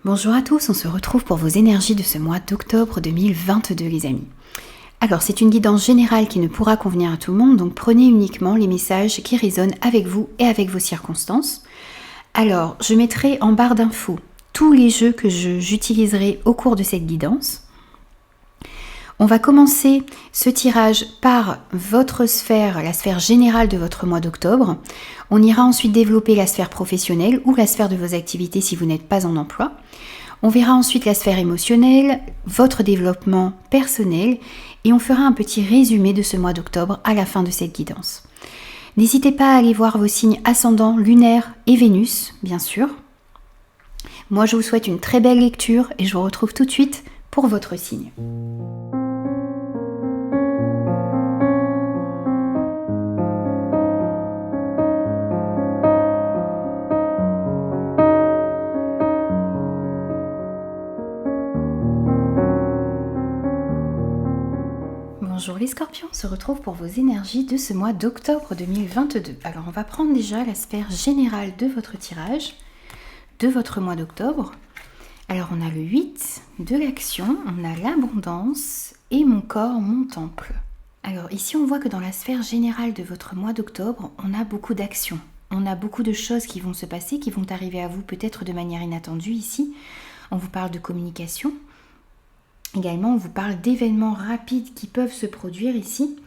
Bonjour à tous, on se retrouve pour vos énergies de ce mois d'octobre 2022 les amis. Alors c'est une guidance générale qui ne pourra convenir à tout le monde, donc prenez uniquement les messages qui résonnent avec vous et avec vos circonstances. Alors je mettrai en barre d'infos tous les jeux que j'utiliserai au cours de cette guidance. On va commencer ce tirage par votre sphère, la sphère générale de votre mois d'octobre. On ira ensuite développer la sphère professionnelle ou la sphère de vos activités si vous n'êtes pas en emploi. On verra ensuite la sphère émotionnelle, votre développement personnel et on fera un petit résumé de ce mois d'octobre à la fin de cette guidance. N'hésitez pas à aller voir vos signes ascendants, lunaires et Vénus, bien sûr. Moi, je vous souhaite une très belle lecture et je vous retrouve tout de suite pour votre signe. Bonjour les scorpions, on se retrouve pour vos énergies de ce mois d'octobre 2022. Alors on va prendre déjà la sphère générale de votre tirage, de votre mois d'octobre. Alors on a le 8 de l'action, on a l'abondance et mon corps, mon temple. Alors ici on voit que dans la sphère générale de votre mois d'octobre, on a beaucoup d'actions. On a beaucoup de choses qui vont se passer, qui vont arriver à vous peut-être de manière inattendue ici. On vous parle de communication. Également, on vous parle d'événements rapides qui peuvent se produire ici.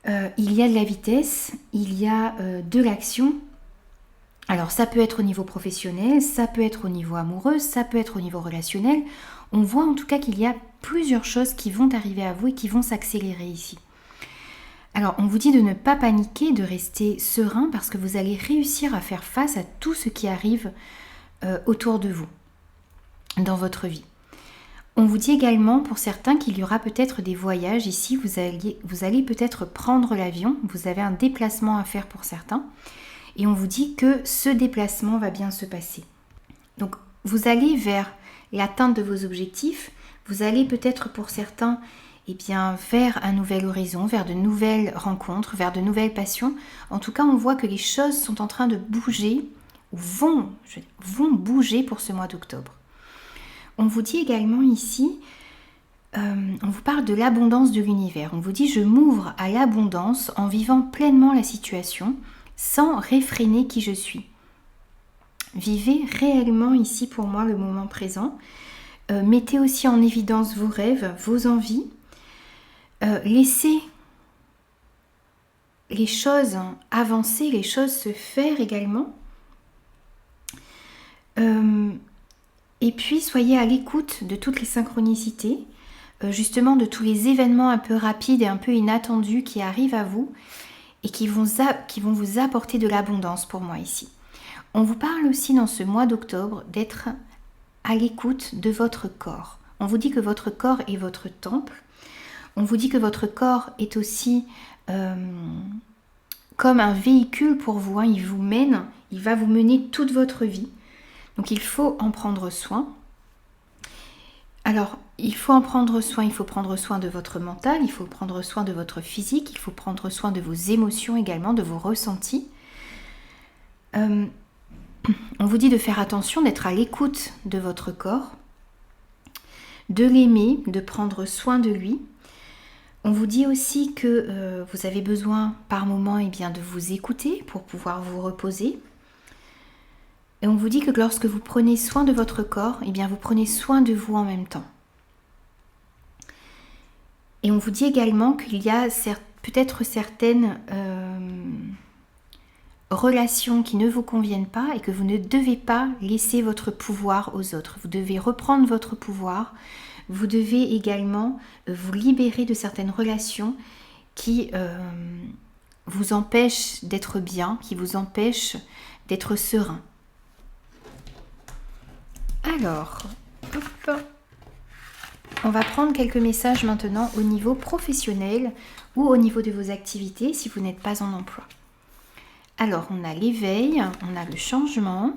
Il y a de la vitesse, il y a de l'action. Alors, ça peut être au niveau professionnel, ça peut être au niveau amoureux, ça peut être au niveau relationnel. On voit en tout cas qu'il y a plusieurs choses qui vont arriver à vous et qui vont s'accélérer ici. Alors, on vous dit de ne pas paniquer, de rester serein parce que vous allez réussir à faire face à tout ce qui arrive autour de vous, dans votre vie. On vous dit également pour certains qu'il y aura peut-être des voyages ici, vous allez peut-être prendre l'avion, vous avez un déplacement à faire pour certains et on vous dit que ce déplacement va bien se passer. Donc vous allez vers l'atteinte de vos objectifs, vous allez peut-être pour certains vers un nouvel horizon, vers de nouvelles rencontres, vers de nouvelles passions. En tout cas on voit que les choses sont en train de bouger ou vont bouger pour ce mois d'octobre. On vous dit également ici, on vous parle de l'abondance de l'univers. On vous dit, je m'ouvre à l'abondance en vivant pleinement la situation, sans réfréner qui je suis. Vivez réellement ici pour moi le moment présent. Mettez aussi en évidence vos rêves, vos envies. Laissez les choses avancer, les choses se faire également. Et puis, soyez à l'écoute de toutes les synchronicités, justement de tous les événements un peu rapides et un peu inattendus qui arrivent à vous et qui vont vous apporter de l'abondance pour moi ici. On vous parle aussi dans ce mois d'octobre d'être à l'écoute de votre corps. On vous dit que votre corps est votre temple. On vous dit que votre corps est aussi comme un véhicule pour vous. Il va vous mener toute votre vie. Donc il faut en prendre soin. Alors, il faut prendre soin de votre mental, il faut prendre soin de votre physique, il faut prendre soin de vos émotions également, de vos ressentis. On vous dit de faire attention, d'être à l'écoute de votre corps, de l'aimer, de prendre soin de lui. On vous dit aussi que vous avez besoin par moment de vous écouter pour pouvoir vous reposer. Et on vous dit que lorsque vous prenez soin de votre corps, vous prenez soin de vous en même temps. Et on vous dit également qu'il y a peut-être certaines relations qui ne vous conviennent pas et que vous ne devez pas laisser votre pouvoir aux autres. Vous devez reprendre votre pouvoir. Vous devez également vous libérer de certaines relations qui vous empêchent d'être bien, qui vous empêchent d'être serein. Alors, on va prendre quelques messages maintenant au niveau professionnel ou au niveau de vos activités si vous n'êtes pas en emploi. Alors, on a l'éveil, on a le changement,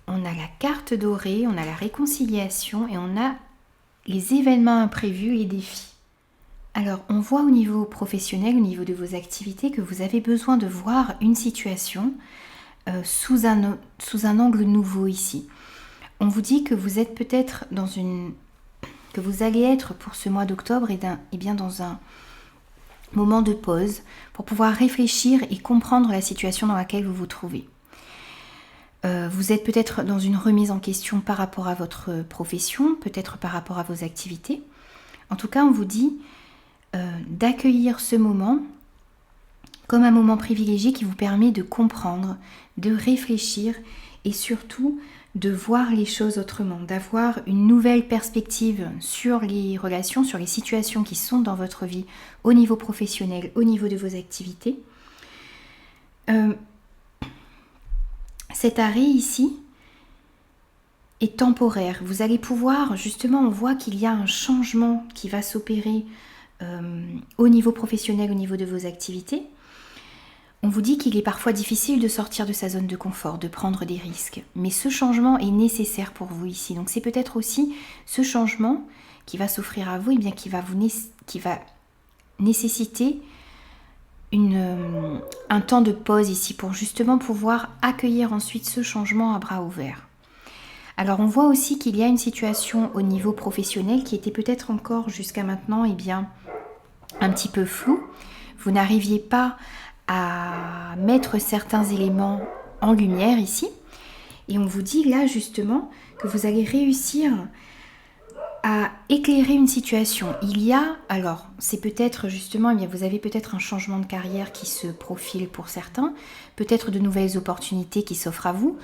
on a la carte dorée, on a la réconciliation et on a les événements imprévus, les défis. Alors, on voit au niveau professionnel, au niveau de vos activités, que vous avez besoin de voir une situation sous un angle nouveau ici. On vous dit que vous êtes peut-être que vous allez être pour ce mois d'octobre et bien dans un moment de pause pour pouvoir réfléchir et comprendre la situation dans laquelle vous vous trouvez. Vous êtes peut-être dans une remise en question par rapport à votre profession, peut-être par rapport à vos activités. En tout cas, on vous dit d'accueillir ce moment comme un moment privilégié qui vous permet de comprendre, de réfléchir et surtout de voir les choses autrement, d'avoir une nouvelle perspective sur les relations, sur les situations qui sont dans votre vie au niveau professionnel, au niveau de vos activités. Cet arrêt ici est temporaire. Vous allez pouvoir, justement, on voit qu'il y a un changement qui va s'opérer au niveau professionnel, au niveau de vos activités. On vous dit qu'il est parfois difficile de sortir de sa zone de confort, de prendre des risques. Mais ce changement est nécessaire pour vous ici. Donc c'est peut-être aussi ce changement qui va s'offrir à vous, et bien qui va nécessiter un temps de pause ici pour justement pouvoir accueillir ensuite ce changement à bras ouverts. Alors on voit aussi qu'il y a une situation au niveau professionnel qui était peut-être encore jusqu'à maintenant un petit peu floue. Vous n'arriviez pas à mettre certains éléments en lumière ici. Et on vous dit là justement que vous allez réussir à éclairer une situation. Alors c'est peut-être justement, vous avez peut-être un changement de carrière qui se profile pour certains, peut-être de nouvelles opportunités qui s'offrent à vous,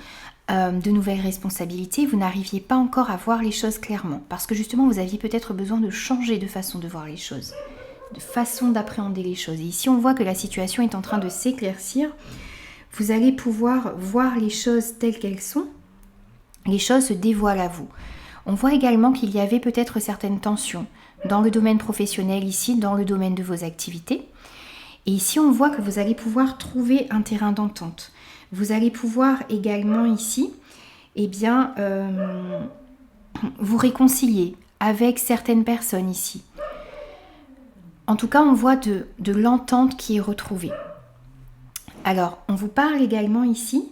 de nouvelles responsabilités. Vous n'arriviez pas encore à voir les choses clairement, parce que justement vous aviez peut-être besoin de changer de façon de voir les choses, de façon d'appréhender les choses. Et ici on voit que la situation est en train de s'éclaircir. Vous allez pouvoir voir les choses telles qu'elles sont. Les choses se dévoilent à vous. On voit également qu'il y avait peut-être certaines tensions dans le domaine professionnel ici, dans le domaine de vos activités. Et ici on voit que vous allez pouvoir trouver un terrain d'entente. Vous allez pouvoir également ici vous réconcilier avec certaines personnes ici. En tout cas, on voit de l'entente qui est retrouvée. Alors, on vous parle également ici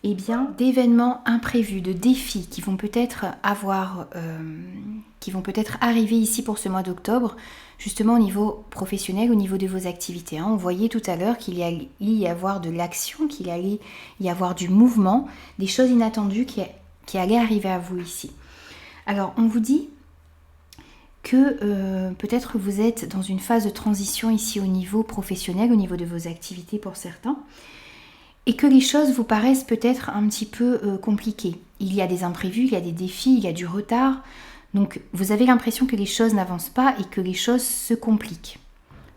d'événements imprévus, de défis qui vont peut-être arriver ici pour ce mois d'octobre, justement au niveau professionnel, au niveau de vos activités. On voyait tout à l'heure qu'il allait y avoir de l'action, qu'il allait y avoir du mouvement, des choses inattendues qui allaient arriver à vous ici. Alors, on vous dit que peut-être vous êtes dans une phase de transition ici au niveau professionnel, au niveau de vos activités pour certains, et que les choses vous paraissent peut-être un petit peu compliquées. Il y a des imprévus, il y a des défis, il y a du retard, donc vous avez l'impression que les choses n'avancent pas et que les choses se compliquent.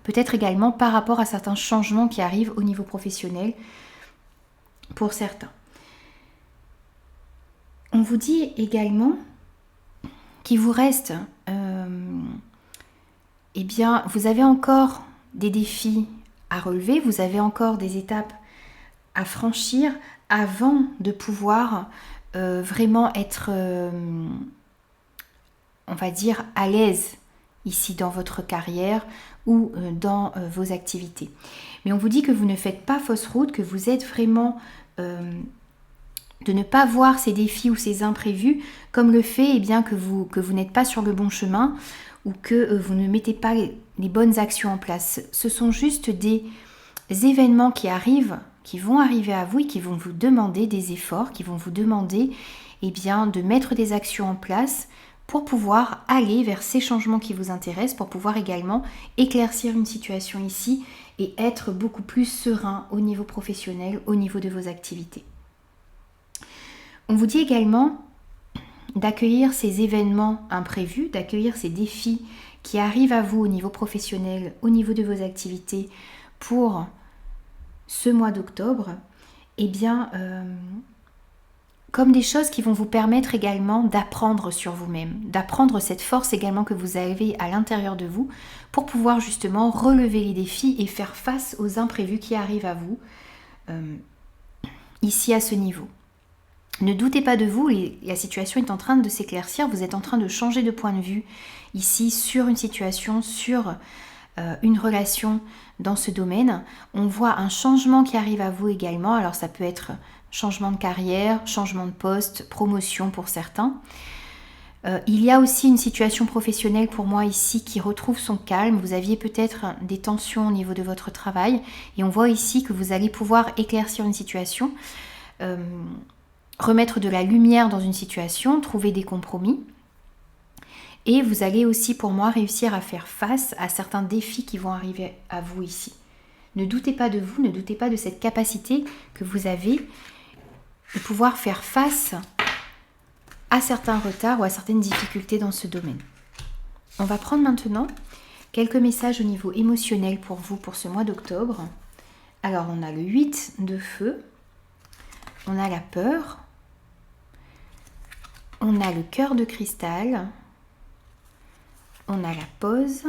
Peut-être également par rapport à certains changements qui arrivent au niveau professionnel pour certains. On vous dit également qu'il vous reste, vous avez encore des défis à relever, vous avez encore des étapes à franchir avant de pouvoir vraiment être, à l'aise ici dans votre carrière ou dans vos activités. Mais on vous dit que vous ne faites pas fausse route, que vous êtes vraiment de ne pas voir ces défis ou ces imprévus comme le fait que vous n'êtes pas sur le bon chemin ou que vous ne mettez pas les bonnes actions en place. Ce sont juste des événements qui vont arriver à vous et qui vont vous demander des efforts, qui vont vous demander de mettre des actions en place pour pouvoir aller vers ces changements qui vous intéressent, pour pouvoir également éclaircir une situation ici et être beaucoup plus serein au niveau professionnel, au niveau de vos activités. On vous dit également d'accueillir ces événements imprévus, d'accueillir ces défis qui arrivent à vous au niveau professionnel, au niveau de vos activités pour ce mois d'octobre, comme des choses qui vont vous permettre également d'apprendre sur vous-même, d'apprendre cette force également que vous avez à l'intérieur de vous pour pouvoir justement relever les défis et faire face aux imprévus qui arrivent à vous ici à ce niveau. Ne doutez pas de vous, la situation est en train de s'éclaircir, vous êtes en train de changer de point de vue ici sur une situation, sur une relation dans ce domaine. On voit un changement qui arrive à vous également, alors ça peut être changement de carrière, changement de poste, promotion pour certains. Il y a aussi une situation professionnelle pour moi ici qui retrouve son calme. Vous aviez peut-être des tensions au niveau de votre travail et on voit ici que vous allez pouvoir éclaircir une situation, remettre de la lumière dans une situation, trouver des compromis. Et vous allez aussi pour moi réussir à faire face à certains défis qui vont arriver à vous ici. Ne doutez pas de vous, ne doutez pas de cette capacité que vous avez de pouvoir faire face à certains retards ou à certaines difficultés dans ce domaine. On va prendre maintenant quelques messages au niveau émotionnel pour vous pour ce mois d'octobre. Alors on a le 8 de feu, on a la peur, on a le cœur de cristal, on a la pause,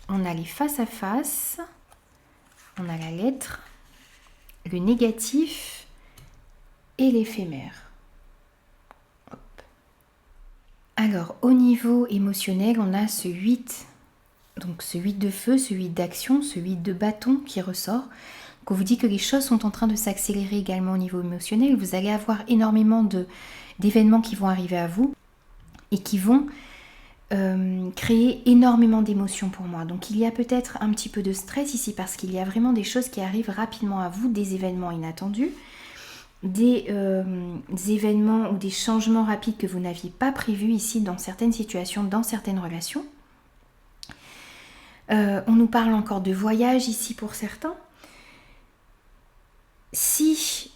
on a les face à face, on a la lettre, le négatif et l'éphémère. Alors, au niveau émotionnel, on a ce 8, donc ce 8 de feu, ce 8 d'action, ce 8 de bâton qui ressort. Donc on vous dit que les choses sont en train de s'accélérer également au niveau émotionnel. Vous allez avoir énormément d'événements qui vont arriver à vous et qui vont créer énormément d'émotions pour moi. Donc il y a peut-être un petit peu de stress ici parce qu'il y a vraiment des choses qui arrivent rapidement à vous, des événements inattendus. Des événements ou des changements rapides que vous n'aviez pas prévus ici dans certaines situations, dans certaines relations. On nous parle encore de voyage ici pour certains. Si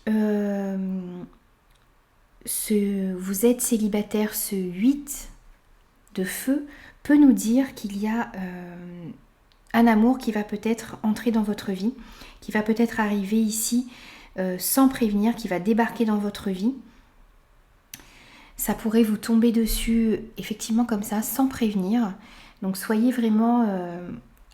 vous êtes célibataire, ce 8 de feu peut nous dire qu'il y a un amour qui va peut-être entrer dans votre vie, qui va peut-être arriver ici sans prévenir, qui va débarquer dans votre vie. Ça pourrait vous tomber dessus effectivement comme ça, sans prévenir. Donc soyez vraiment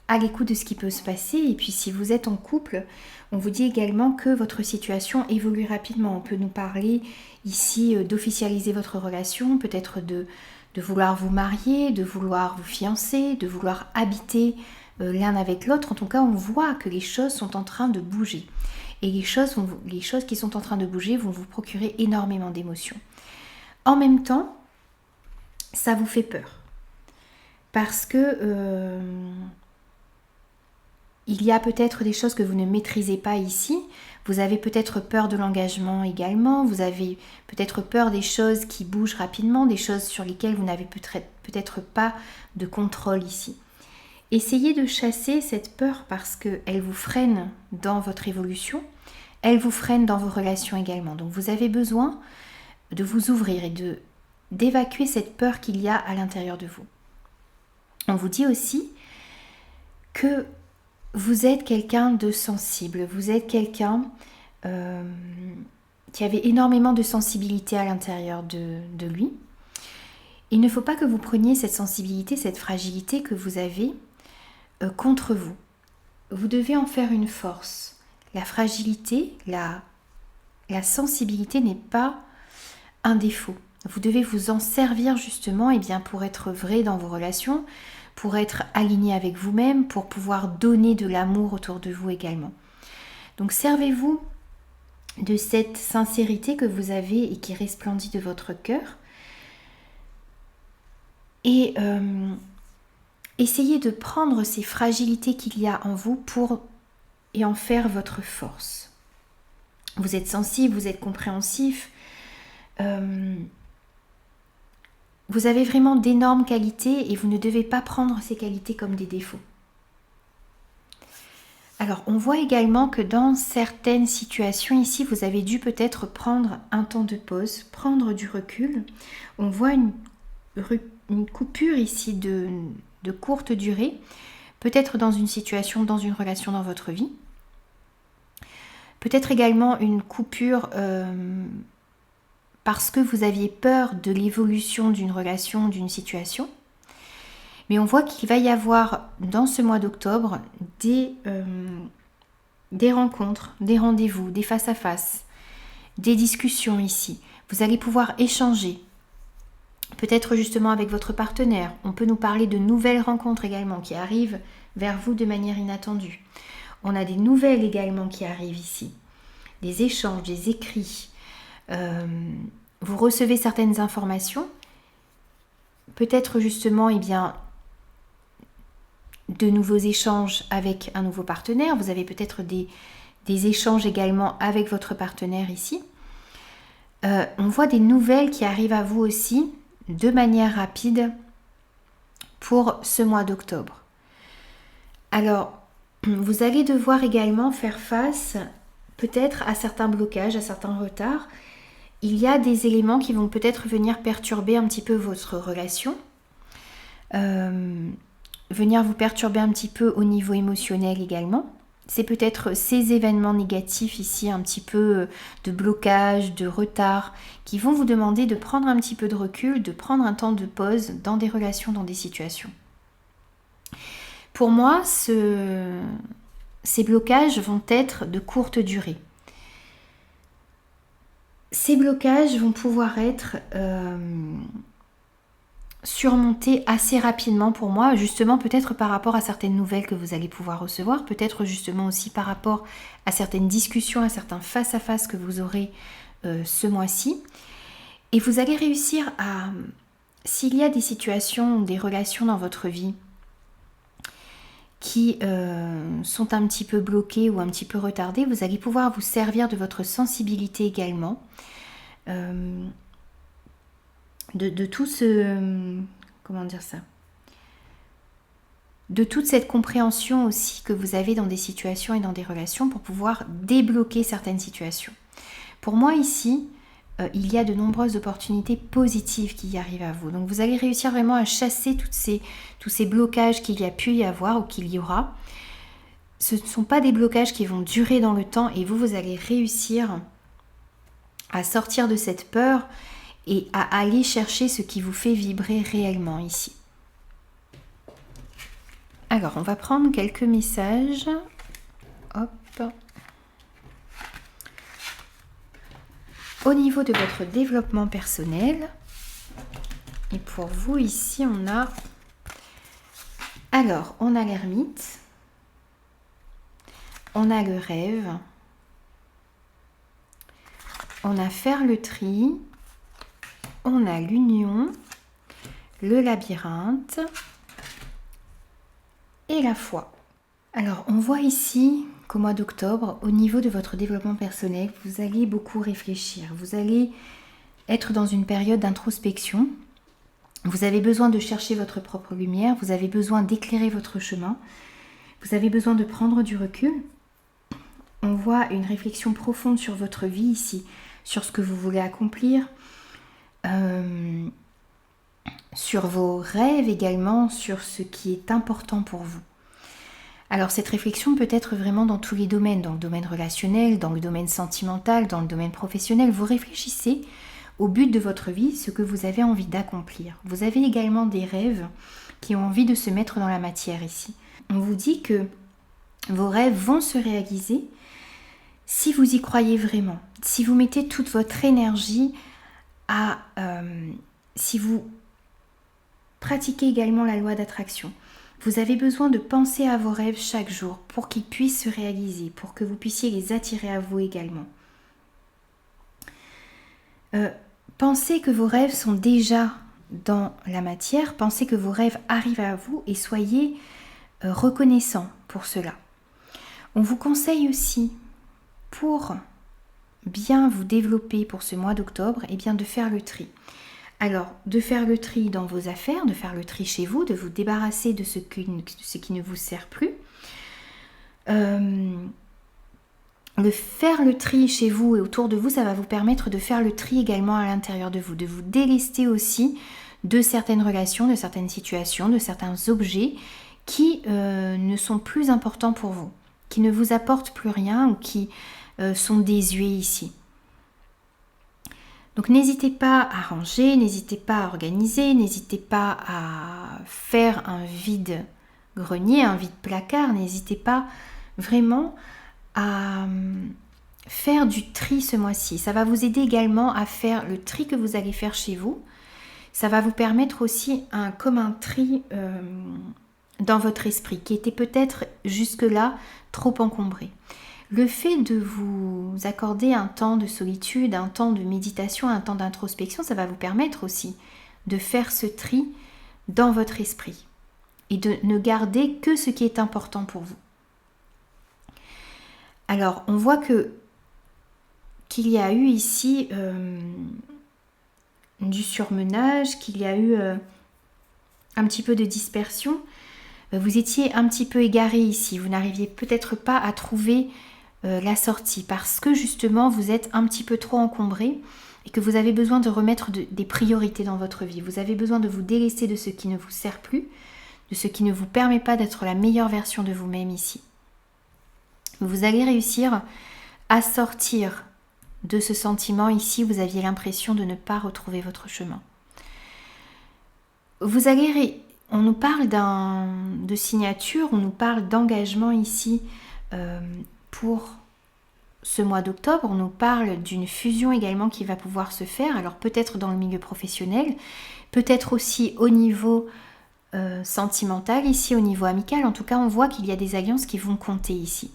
à l'écoute de ce qui peut se passer. Et puis si vous êtes en couple, on vous dit également que votre situation évolue rapidement. On peut nous parler ici d'officialiser votre relation, peut-être de vouloir vous marier, de vouloir vous fiancer, de vouloir habiter l'un avec l'autre. En tout cas, on voit que les choses sont en train de bouger. Et les choses qui sont en train de bouger vont vous procurer énormément d'émotions. En même temps, ça vous fait peur. Parce que il y a peut-être des choses que vous ne maîtrisez pas ici. Vous avez peut-être peur de l'engagement également. Vous avez peut-être peur des choses qui bougent rapidement, des choses sur lesquelles vous n'avez peut-être pas de contrôle ici. Essayez de chasser cette peur parce qu'elle vous freine dans votre évolution, elle vous freine dans vos relations également. Donc vous avez besoin de vous ouvrir et d'évacuer cette peur qu'il y a à l'intérieur de vous. On vous dit aussi que vous êtes quelqu'un de sensible, vous êtes quelqu'un qui avait énormément de sensibilité à l'intérieur de lui. Il ne faut pas que vous preniez cette sensibilité, cette fragilité que vous avez contre vous. Vous devez en faire une force. La fragilité, la sensibilité n'est pas un défaut. Vous devez vous en servir justement pour être vrai dans vos relations, pour être aligné avec vous-même, pour pouvoir donner de l'amour autour de vous également. Donc servez-vous de cette sincérité que vous avez et qui resplendit de votre cœur. Et essayez de prendre ces fragilités qu'il y a en vous et en faire votre force. Vous êtes sensible, vous êtes compréhensif. Vous avez vraiment d'énormes qualités et vous ne devez pas prendre ces qualités comme des défauts. Alors, on voit également que dans certaines situations ici, vous avez dû peut-être prendre un temps de pause, prendre du recul. On voit une coupure ici de courte durée, peut-être dans une situation, dans une relation dans votre vie. Peut-être également une coupure parce que vous aviez peur de l'évolution d'une relation, d'une situation. Mais on voit qu'il va y avoir dans ce mois d'octobre des rencontres, des rendez-vous, des face-à-face, des discussions ici. Vous allez pouvoir échanger, peut-être justement avec votre partenaire. On peut nous parler de nouvelles rencontres également qui arrivent vers vous de manière inattendue. On a des nouvelles également qui arrivent ici. des échanges, des écrits, vous recevez certaines informations, peut-être justement de nouveaux échanges avec un nouveau partenaire, vous avez peut-être des échanges également avec votre partenaire ici. On voit des nouvelles qui arrivent à vous aussi de manière rapide pour ce mois d'octobre. Alors, vous allez devoir également faire face peut-être à certains blocages, à certains retards. Il y a des éléments qui vont peut-être venir perturber un petit peu votre relation, venir vous perturber un petit peu au niveau émotionnel également. C'est peut-être ces événements négatifs ici, un petit peu de blocage, de retard, qui vont vous demander de prendre un petit peu de recul, de prendre un temps de pause dans des relations, dans des situations. Pour moi, ces blocages vont être de courte durée. Ces blocages vont pouvoir être surmonter assez rapidement pour moi, justement peut-être par rapport à certaines nouvelles que vous allez pouvoir recevoir, peut-être justement aussi par rapport à certaines discussions, à certains face-à-face que vous aurez ce mois-ci. Et vous allez réussir à, s'il y a des situations, des relations dans votre vie qui sont un petit peu bloquées ou un petit peu retardées, vous allez pouvoir vous servir de votre sensibilité également. De tout ce... Comment dire ça ? De toute cette compréhension aussi que vous avez dans des situations et dans des relations pour pouvoir débloquer certaines situations. Pour moi ici, il y a de nombreuses opportunités positives qui arrivent à vous. Donc vous allez réussir vraiment à chasser tous ces blocages qu'il y a pu y avoir ou qu'il y aura. Ce ne sont pas des blocages qui vont durer dans le temps et vous allez réussir à sortir de cette peur et à aller chercher ce qui vous fait vibrer réellement ici. Alors, on va prendre quelques messages. Hop. Au niveau de votre développement personnel. Et pour vous, ici, on a... Alors, on a l'ermite. On a le rêve. On a faire le tri. On a l'union, le labyrinthe et la foi. Alors, on voit ici qu'au mois d'octobre, au niveau de votre développement personnel, vous allez beaucoup réfléchir. Vous allez être dans une période d'introspection. Vous avez besoin de chercher votre propre lumière. Vous avez besoin d'éclairer votre chemin. Vous avez besoin de prendre du recul. On voit une réflexion profonde sur votre vie ici, sur ce que vous voulez accomplir. Sur vos rêves également, sur ce qui est important pour vous. Alors cette réflexion peut être vraiment dans tous les domaines, dans le domaine relationnel, dans le domaine sentimental, dans le domaine professionnel. Vous réfléchissez au but de votre vie, ce que vous avez envie d'accomplir. Vous avez également des rêves qui ont envie de se mettre dans la matière ici. On vous dit que vos rêves vont se réaliser si vous y croyez vraiment, si vous mettez toute votre énergie si vous pratiquez également la loi d'attraction. Vous avez besoin de penser à vos rêves chaque jour pour qu'ils puissent se réaliser, pour que vous puissiez les attirer à vous également. Pensez que vos rêves sont déjà dans la matière, pensez que vos rêves arrivent à vous et soyez reconnaissant pour cela. On vous conseille aussi, pour bien vous développer pour ce mois d'octobre, et bien de faire le tri. Alors, de faire le tri dans vos affaires, de faire le tri chez vous, de vous débarrasser de ce qui ne vous sert plus. De faire le tri chez vous et autour de vous, ça va vous permettre de faire le tri également à l'intérieur de vous délester aussi de certaines relations, de certaines situations, de certains objets qui ne sont plus importants pour vous, qui ne vous apportent plus rien ou qui sont désuets ici. Donc n'hésitez pas à ranger, n'hésitez pas à organiser, n'hésitez pas à faire un vide grenier, un vide placard, n'hésitez pas vraiment à faire du tri ce mois-ci. Ça va vous aider également à faire le tri que vous allez faire chez vous. Ça va vous permettre aussi comme un tri dans votre esprit qui était peut-être jusque-là trop encombré. Le fait de vous accorder un temps de solitude, un temps de méditation, un temps d'introspection, ça va vous permettre aussi de faire ce tri dans votre esprit et de ne garder que ce qui est important pour vous. Alors, on voit qu'il y a eu ici du surmenage, qu'il y a eu un petit peu de dispersion. Vous étiez un petit peu égaré ici, vous n'arriviez peut-être pas à trouver la sortie parce que justement vous êtes un petit peu trop encombré et que vous avez besoin de remettre des priorités dans votre vie. Vous avez besoin de vous délaisser de ce qui ne vous sert plus, de ce qui ne vous permet pas d'être la meilleure version de vous-même ici. Vous allez réussir à sortir de ce sentiment ici, vous aviez l'impression de ne pas retrouver votre chemin. On nous parle de signature, on nous parle d'engagement ici pour ce mois d'octobre. On nous parle d'une fusion également qui va pouvoir se faire, alors peut-être dans le milieu professionnel, peut-être aussi au niveau sentimental, ici au niveau amical. En tout cas, on voit qu'il y a des alliances qui vont compter ici,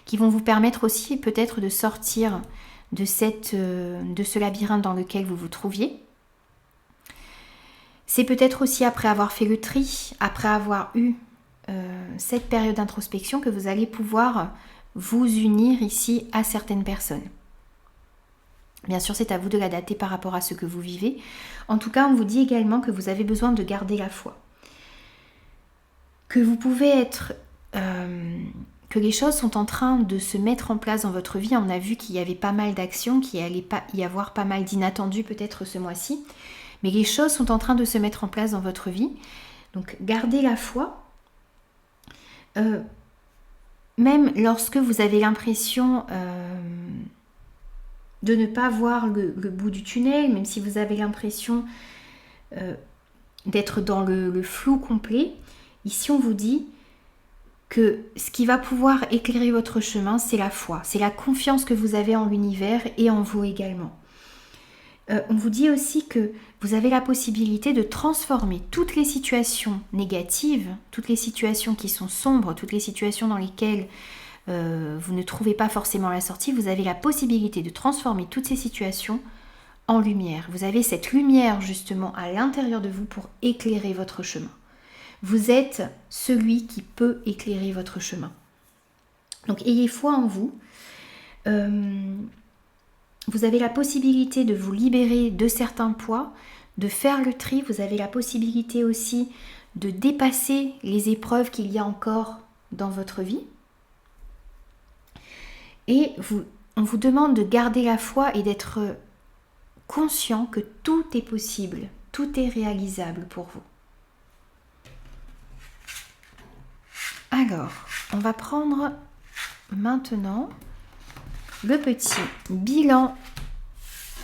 qui vont vous permettre aussi peut-être de sortir de ce labyrinthe dans lequel vous vous trouviez. C'est peut-être aussi après avoir fait le tri, après avoir eu cette période d'introspection que vous allez pouvoir vous unir ici à certaines personnes. Bien sûr, c'est à vous de l'adapter par rapport à ce que vous vivez. En tout cas, on vous dit également que vous avez besoin de garder la foi. Que vous pouvez être... que les choses sont en train de se mettre en place dans votre vie. On a vu qu'il y avait pas mal d'actions, qu'il allait y avoir pas mal d'inattendus peut-être ce mois-ci. Mais les choses sont en train de se mettre en place dans votre vie. Donc gardez la foi. Même lorsque vous avez l'impression de ne pas voir le bout du tunnel, même si vous avez l'impression d'être dans le flou complet, ici on vous dit que ce qui va pouvoir éclairer votre chemin, c'est la foi, c'est la confiance que vous avez en l'univers et en vous également. On vous dit aussi que vous avez la possibilité de transformer toutes les situations négatives, toutes les situations qui sont sombres, toutes les situations dans lesquelles vous ne trouvez pas forcément la sortie. Vous avez la possibilité de transformer toutes ces situations en lumière. Vous avez cette lumière justement à l'intérieur de vous pour éclairer votre chemin. Vous êtes celui qui peut éclairer votre chemin. Donc ayez foi en vous. Vous avez la possibilité de vous libérer de certains poids, de faire le tri. Vous avez la possibilité aussi de dépasser les épreuves qu'il y a encore dans votre vie. Et on vous demande de garder la foi et d'être conscient que tout est possible, tout est réalisable pour vous. Alors, on va prendre maintenant le petit bilan,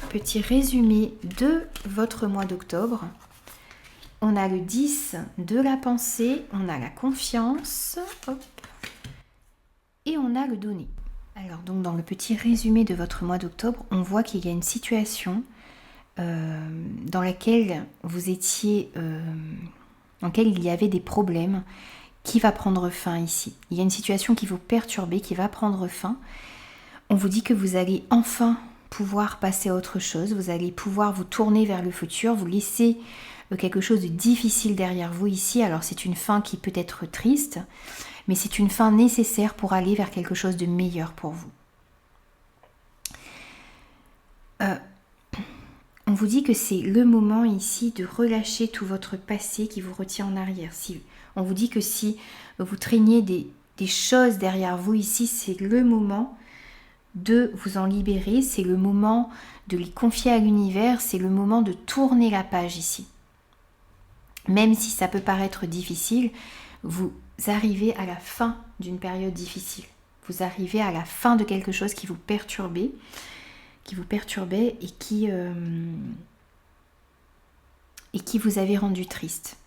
petit résumé de votre mois d'octobre. On a le 10 de la pensée, on a la confiance, hop, et on a le donner. Alors donc dans le petit résumé de votre mois d'octobre, on voit qu'il y a une situation dans laquelle vous étiez, dans laquelle il y avait des problèmes qui va prendre fin ici. Il y a une situation qui vous perturbe, qui va prendre fin. On vous dit que vous allez enfin pouvoir passer à autre chose, vous allez pouvoir vous tourner vers le futur, vous laisser quelque chose de difficile derrière vous ici. Alors c'est une fin qui peut être triste, mais c'est une fin nécessaire pour aller vers quelque chose de meilleur pour vous. On vous dit que c'est le moment ici de relâcher tout votre passé qui vous retient en arrière. On vous dit que si vous traîniez des choses derrière vous ici, c'est le moment de vous en libérer, c'est le moment de les confier à l'univers, c'est le moment de tourner la page ici. Même si ça peut paraître difficile, vous arrivez à la fin d'une période difficile. Vous arrivez à la fin de quelque chose qui vous perturbait et qui vous avait rendu triste.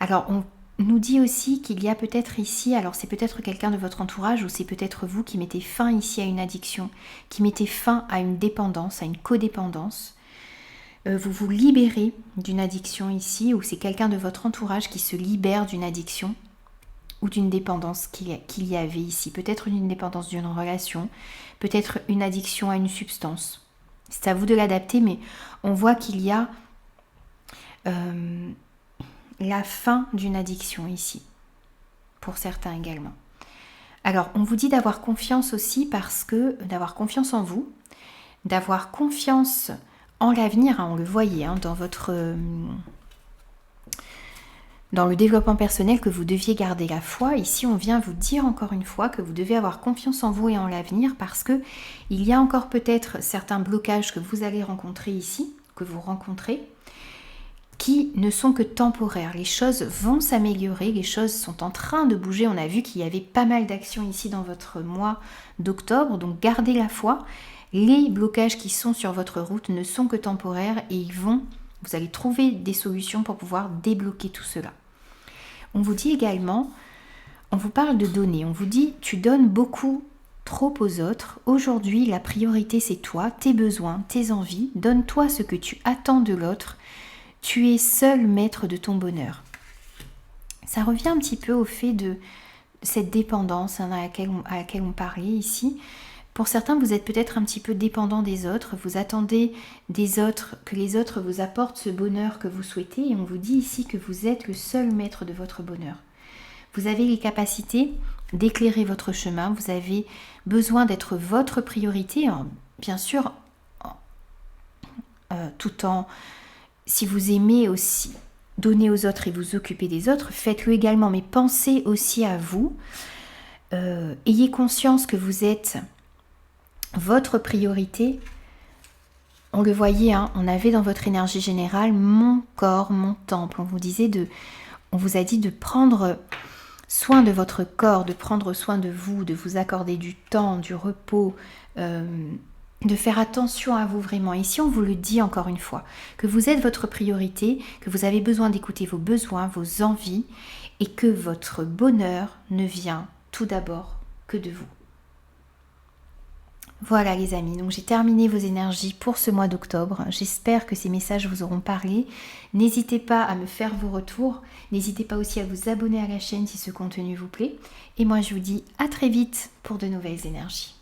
Alors on nous dit aussi qu'il y a peut-être ici, alors c'est peut-être quelqu'un de votre entourage ou c'est peut-être vous qui mettez fin ici à une addiction, qui mettez fin à une dépendance, à une codépendance. Vous vous libérez d'une addiction ici, ou c'est quelqu'un de votre entourage qui se libère d'une addiction, ou d'une dépendance qu'il y avait ici. Peut-être une dépendance d'une relation, peut-être une addiction à une substance. C'est à vous de l'adapter, mais on voit qu'il y a la fin d'une addiction ici, pour certains également. Alors, on vous dit d'avoir confiance aussi d'avoir confiance en vous, d'avoir confiance en l'avenir, on le voyait dans le développement personnel, que vous deviez garder la foi. Ici, on vient vous dire encore une fois que vous devez avoir confiance en vous et en l'avenir, parce que il y a encore peut-être certains blocages que vous allez rencontrer ici, que vous rencontrez, qui ne sont que temporaires. Les choses vont s'améliorer, les choses sont en train de bouger. On a vu qu'il y avait pas mal d'actions ici dans votre mois d'octobre, donc gardez la foi. Les blocages qui sont sur votre route ne sont que temporaires et vous allez trouver des solutions pour pouvoir débloquer tout cela. On vous dit également, on vous parle de donner, on vous dit tu donnes beaucoup trop aux autres. Aujourd'hui, la priorité c'est toi, tes besoins, tes envies. Donne-toi ce que tu attends de l'autre. Tu es seul maître de ton bonheur. Ça revient un petit peu au fait de cette dépendance à laquelle on parlait ici. Pour certains, vous êtes peut-être un petit peu dépendant des autres. Vous attendez des autres, que les autres vous apportent ce bonheur que vous souhaitez. Et on vous dit ici que vous êtes le seul maître de votre bonheur. Vous avez les capacités d'éclairer votre chemin. Vous avez besoin d'être votre priorité. Bien sûr, tout en... Si vous aimez aussi donner aux autres et vous occuper des autres, faites-le également. Mais pensez aussi à vous. Ayez conscience que vous êtes votre priorité. On le voyait, on avait dans votre énergie générale mon corps, mon temple. On vous a dit de prendre soin de votre corps, de prendre soin de vous accorder du temps, du repos, de faire attention à vous vraiment. Ici, on vous le dit encore une fois, que vous êtes votre priorité, que vous avez besoin d'écouter vos besoins, vos envies, et que votre bonheur ne vient tout d'abord que de vous. Voilà les amis, donc j'ai terminé vos énergies pour ce mois d'octobre. J'espère que ces messages vous auront parlé. N'hésitez pas à me faire vos retours. N'hésitez pas aussi à vous abonner à la chaîne si ce contenu vous plaît. Et moi je vous dis à très vite pour de nouvelles énergies.